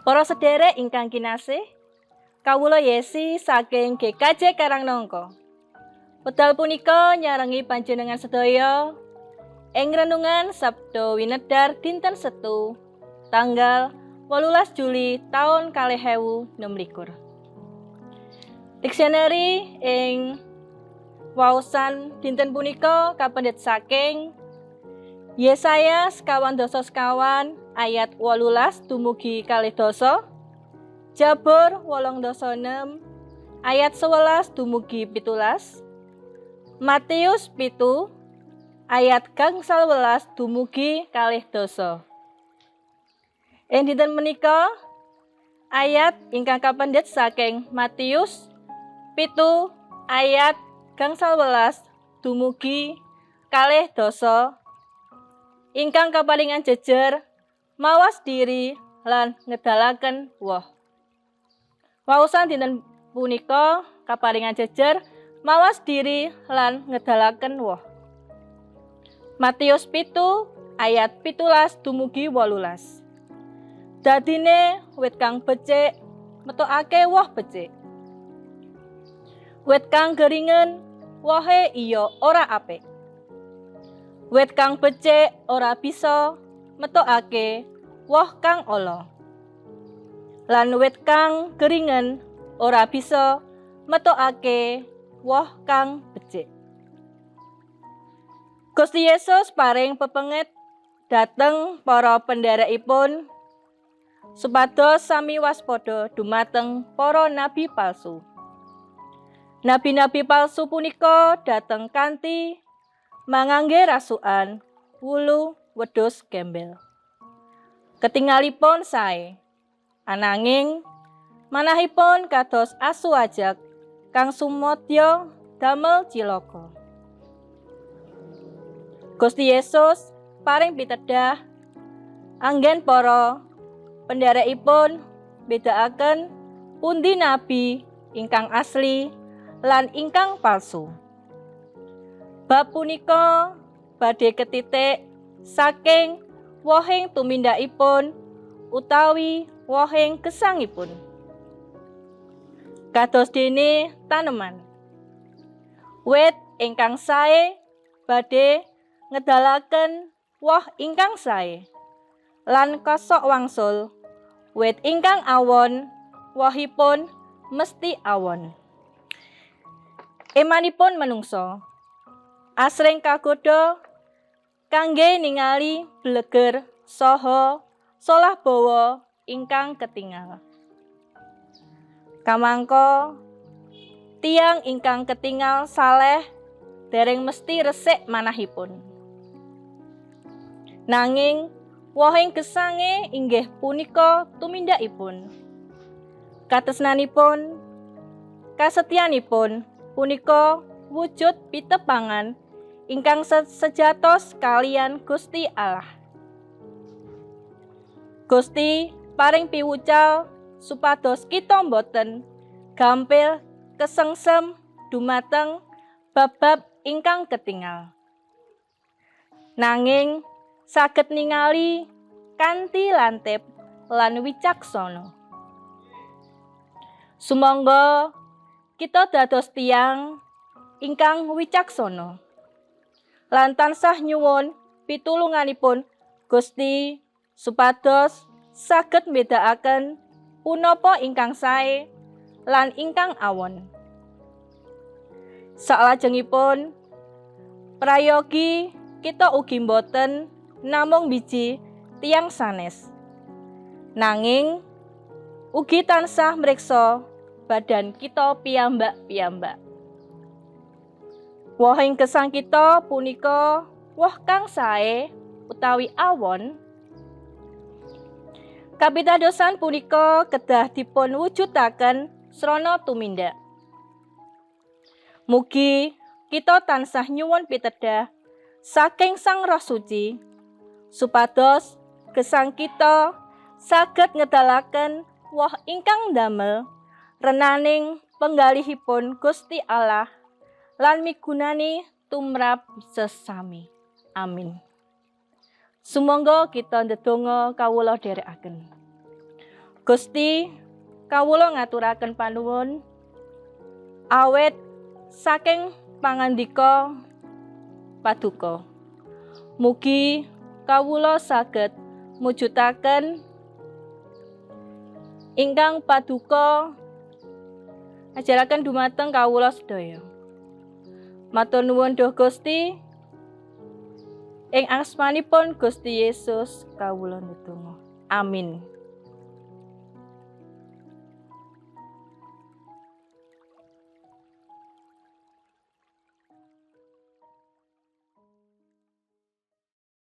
Para sedherek ingkang kinasih, kawula Yesi saking GKJ Karangnangka. Wekdal punika nyarengi panjenengan sedaya ing renungan Sabda Winedhar dinten Setu, tanggal 18 Juli taun 2026. Diksionari ing waosan dinten punika kapendhet saking Yesaya 51 ayat 18 dumugi 20, Jabur 86 ayat 11 dumugi 17, Matius 7 ayat 11 dumugi 20. Ing dinten menika ayat ingkang kapendhet saking Matius 7 ayat 11 dumugi 20 ingkang kaparingan jejer mawas diri lan ngedalaken woh. Waosan dinten punika kaparingan jejer mawas diri lan ngedalaken woh. Matius 7 ayat 17 dumugi 18. Dadine wit kang becik metokake woh becik. Wit kang geringen wohe iya ora apik. Wit kang becik ora bisa metokake woh kang ala. Lan wit kang geringen ora bisa metokake woh kang becik. Gusti Yesus paring pepenget dhateng para pendherekipun supados sami waspada dumateng para nabi palsu. Nabi-nabi palsu punika dhateng kanthi mangangge rasukan wulu wedhus gembel. Ketingalipun sae, ananging manahipun kados asu ajag kang sumodya damel cilaka. Gusti Yesus paring pitedah anggen para pendherekipun bedakaken pundi nabi ingkang asli lan ingkang palsu. Bab punika badhe ketitik saking wohing tumindakipun utawi wohing gesangipun. Kados dene taneman. Wit ingkang sae badhe ngedalaken woh ingkang sae. Lan kosok wangsul wit ingkang awon wohipun mesti awon. Emanipun manungsa asring kagodha kangge ningali bleger saha solah bawa ingkang ketingal. Kamangka tiyang ingkang ketingal saleh dereng mesti resik manahipun. Nanging wohing gesange inggih punika tumindakipun. Katresnanipun, kasetyanipun punika wujud pitepangan ingkang sejatos kaliyan Gusti Allah. Gusti paring piwucal supados kita boten gampil kesengsem dumateng bab-bab ingkang ketingal. Nanging saged ningali kanthi lantip lan wicaksana. Sumangga kita dados tiyang ingkang wicaksana. Lan tansah nyuwun pitulunganipun Gusti supados saged mbedakaken punapa ingkang sae lan ingkang awon. Salajengipun prayogi kita ugi boten namung biji tiyang sanes. Nanging ugi tansah mriksa badan kita piyambak-piyambak. Wohing gesang kita punika woh kang sae utawi awon. Kapitadosan punika kedah dipun wujudaken srana tumindak. Mugi kita tansah nyuwun pitedah saking Sang Roh Suci supados gesang kita saged ngedalaken woh ingkang damel renaning penggalihipun Gusti Allah lan migunani tumrap sesami. Amin. Sumangga kita ndedonga kawula dherekaken. Gusti, kawula ngaturaken panuwun awit saking pangandika paduka. Mugi kawula saged mujudaken ingkang paduka ajaraken dumateng kawula sedaya. Matur nuwun Duh Gusti. Ing asmanipun Gusti Yesus kawula ndedonga. Amin.